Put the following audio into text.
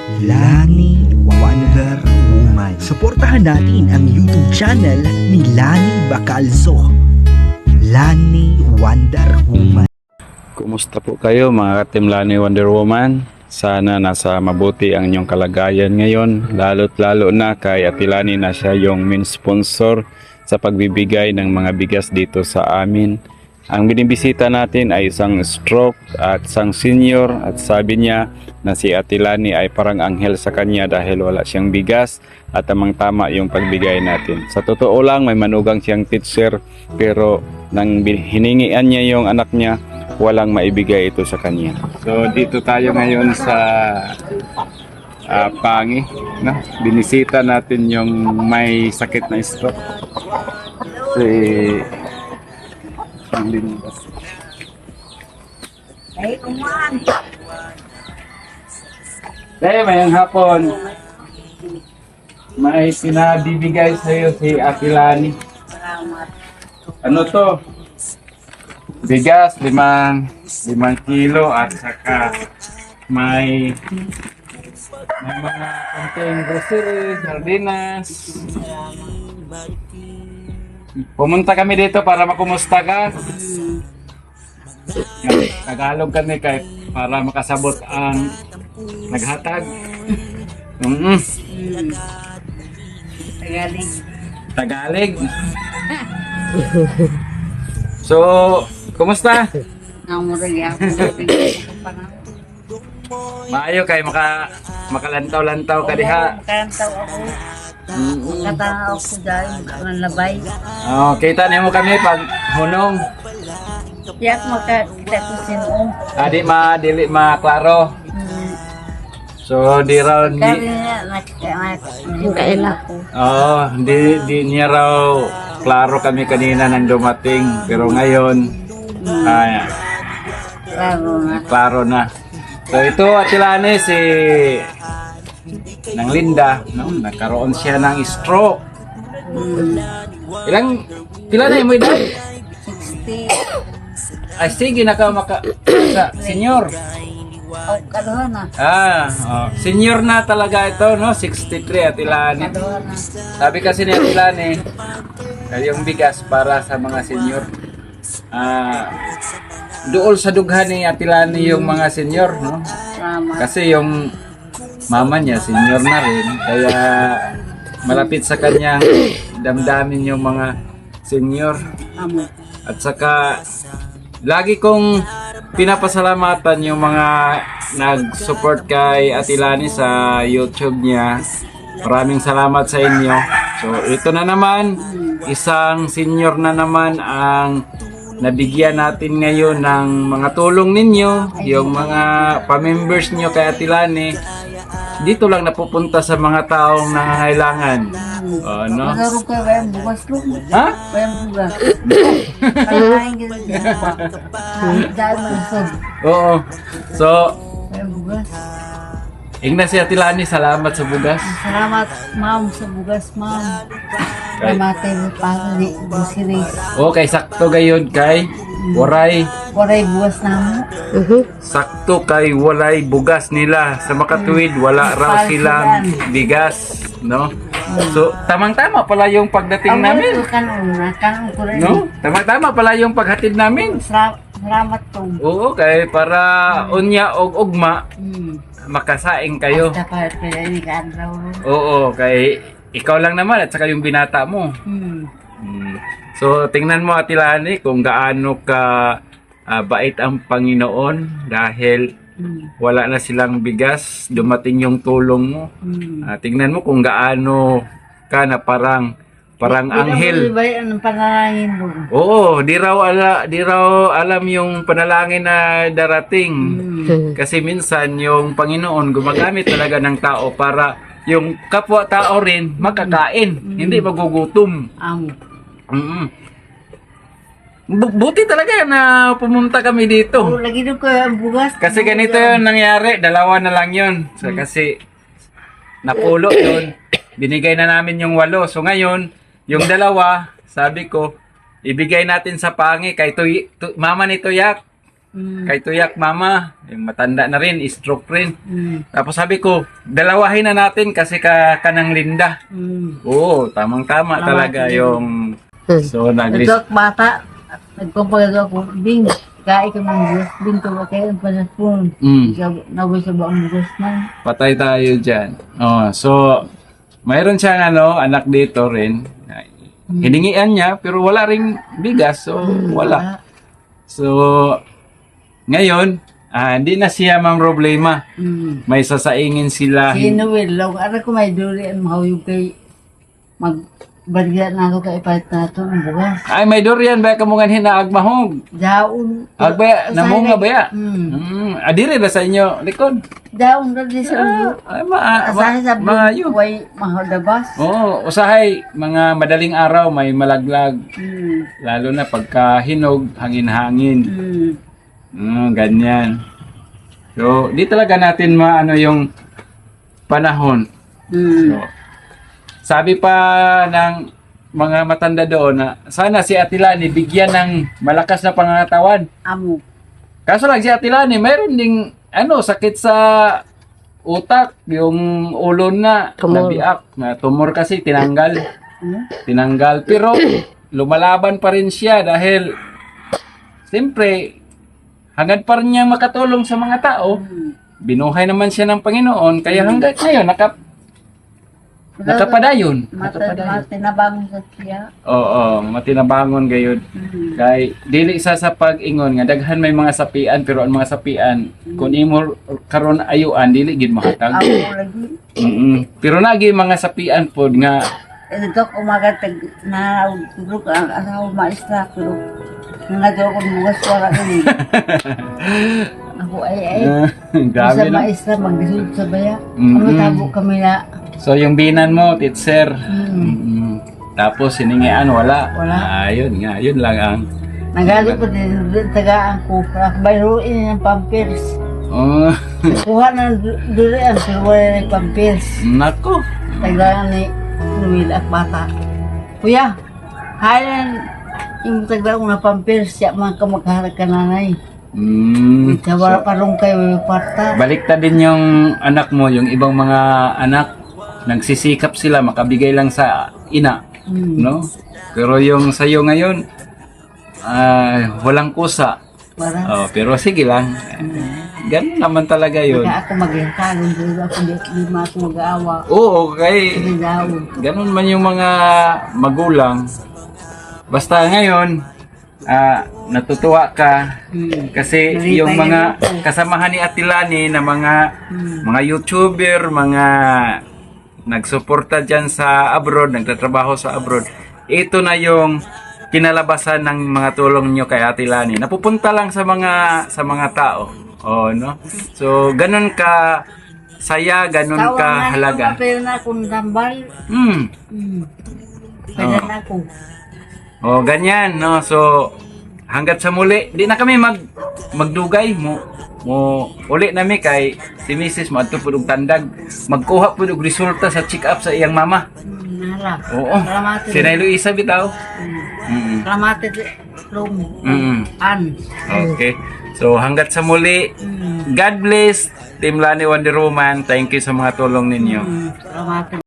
Lani Wonder Woman. Suportahan natin ang YouTube channel ni Lani Bacalzo. Lani Wonder Woman. Kumusta po kayo mga ka-Team Lani Wonder Woman? Sana nasa mabuti ang inyong kalagayan ngayon, lalo't lalo na kay Ate Lani na siya yung main sponsor sa pagbibigay ng mga bigas dito sa amin. Ang binibisita natin ay isang stroke at isang senior, at sabi niya na si Ate Lani ay parang anghel sa kanya dahil wala siyang bigas at tamang tama yung pagbigay natin. Sa totoo lang may manugang siyang teacher, pero nang hiningian niya yung anak niya, walang maibigay ito sa kanya. So dito tayo ngayon sa Pangi, no? Binisita natin yung may sakit na stroke. Ay, uman. Mayang hapon, may pinabibigay sa iyo si Ate Lani. Salamat. Ano to? Bigas, 5 kilo, at saka may mga konting grocery, sardinas. Pumunta kami dito para makumusta ka. Tagalog kami kahit para makasabot ang naghatag. Tagaling. Tagalog. So, kumusta? Ang murag ako. Maayo kay makalantaw-lantaw ka diha. Kantaw ako. Katanaw ko dahil ang labay. Oh, kita nimo kami pag hunong. Tiyak makakita ko sinong. Adi dili maklaro. So di raw Kami na nakakaila ko. oh, di niya raw klaro kami kanina nang dumating, pero ngayon ay Laro na. klaro na. So ito Ate Lani si ng Linda, no? Nagkaroon siya ng stroke. Pila na mo edad? 60. Ay sige senior. O, kaluhan na. Senior na talaga ito, no? 63 Ate Lani. Kaluhan na. Sabi kasi ni Ate Lani, yung bigas para sa mga senior. Dool sa dughan ni Ate Lani yung mga senior, no? Salamat. Kasi yung mama niya senior na rin, kaya malapit sa kanya damdamin yung mga senior. Amo. At saka lagi kong pinapasalamatan yung mga nag-support kay Ate Lani sa YouTube niya. Maraming salamat sa inyo. So ito na naman, isang senior na naman ang nabigyan natin ngayon ng mga tulong ninyo, yung mga pa-members nyo kay Ate Lani. Dito lang napupunta sa mga taong nangangailangan. No? Magaro ka ba yung bukas ko? Ha? Ba yung bukas? Kaya gano'n dyan pa. Dahil malusog. Oo. So, Ba yung bugas? Igna si Ate Lani, salamat sa bugas. Salamat, ma'am, sa bugas, ma'am. Salamat mo para ni Busiris. Okay, sakto gayon kay waray. Waray bugas na mo. Sakto kay walay bugas nila. Sa makatuwid, wala raw silang bigas. No? So, tamang-tama pala yung pagdating namin. Kanong ko rin. No? Tamang-tama pala yung paghatid namin. Salamat po. Oo, kay para unya og ugma, makasaing kayo. Dapat pala ni Kandraw. Oo, kay ikaw lang naman at saka yung binata mo. So, tingnan mo Ate Lani kung gaano ka bait ang Panginoon dahil wala na silang bigas, dumating yung tulong mo. Tingnan mo kung gaano ka na parang anghel. Ba ang panalangin mo? Oo, di raw alam yung panalangin na darating. Kasi minsan yung Panginoon gumagamit talaga ng tao para yung kapwa-tao rin makakain, hindi magugutom. Amo. Buti talaga na pumunta kami dito. Lagi doon ko ang bugas. Kasi ganito yung nangyari, dalawa na lang yun. So, kasi napulo yun, binigay na namin yung 8. So ngayon, yung 2, sabi ko, ibigay natin sa Pangi kay Mama ni Tuyak. Kay tuyak mama, yung matanda na rin, stroke rin. Mm. Tapos sabi ko, dalawahin na natin kasi kanang Linda. Mm. Oo, tamang-tama Tama, talaga sige. yung... So, Ito ak bata, nagpampagado ako, Bing, kain ka ng bugas, Bing, kumakain ang panaspoon. Naway sa baang bugas na. Patay tayo dyan. Oh, so, mayroon siyang anak dito rin. Hiningian niya, pero wala ring bigas. So, wala. So, ngayon, hindi na siya mang problema. May sasaingin sila. Si Noel, lang, anak ko may durian, mahuyog kay magbalian na ako kay ipalit na ito ng bugas. Ay, may durian ba kamungan hinaag mahog? Daon. Agbaya, namunga ba ya? Mm. Adire na sa inyo, likod. Daon na di sa ulo. Ay, Asahin sa maayo. buhay, mahodabas. Oo, usahay, mga madaling araw, may malaglag. Mm. Lalo na pagka hinog, hangin-hangin. Ganyan. So, di talaga natin maano yung panahon. So, sabi pa ng mga matanda doon na sana si Atilani bigyan ng malakas na pangangatawan. Amo. Kaso lang si Atilani, mayroon ding sakit sa utak, yung ulo na nabiak, na tumor kasi tinanggal. Tinanggal. Pero lumalaban pa rin siya dahil siyempre hangad pa rin niya makatulong sa mga tao. Binuhay naman siya ng Panginoon, kaya hanggang ngayon nakapadayon. Matinabangon sa siya. Oo, matinabangon gayud. Kay dili sa pag-ingon nga daghan may mga sapian, pero ang mga sapian kun imo karon ayuan dili gid mahatag. Ako lagi. Pero nagi mga sapian pod nga Ito kumagatag na tulog ang asawa maestra pero nangadyo ko ng bugas wala rin. Ako ay grabe sa na. maestra magdisulod sa baya. Ano tabo kami na So yung binan mo, teacher. Tapos siningian wala. Wala. Ayun nga, yun lang ang nagali pa din tagaan ko. Bayruin ng pampers. oh, Kuha ng durian pero wala ng pampers. nako. Taglaan ni Noel at bata. Kuya, hayan yung taglaan ko na pampers siya mga kamagharag ka nanay. Sa wala pa rin kayo may parta. Baliktad din yung anak mo, yung ibang mga anak nagsisikap sila makabigay lang sa ina, no? Pero yung sayo ngayon walang kusa. Para Pero sige lang. Ganun naman talaga yun. kaya ako maghintalon dito ako di mas mag-aawa. Oo, kay Hindi daw. ganun man yung mga magulang. Basta ngayon, natutuwa ka kasi yung mga kasamahan ni Atilani na mga YouTuber, mga nagsuporta dyan sa abroad, nagtatrabaho sa abroad, ito na yung kinalabasan ng mga tulong nyo kay Atilani. Napupunta lang sa mga tao. No? So, ganun ka saya, ganun ka halaga. Pero na akong tambal. Pwede na ako. Ganyan, no? So, hanggat sa muli, di na kami magdugay mo uli nami kay si Mrs. mo adto pud og tandag magkuha pud og resulta sa check-up sa iyang mama. Nala. Oo. Salamat. Si Nay Luisa bitaw. Salamat Lum. An. Okay. So hanggat sa muli, God bless Team Lani Wonder Woman. Thank you sa mga tulong ninyo. Salamat.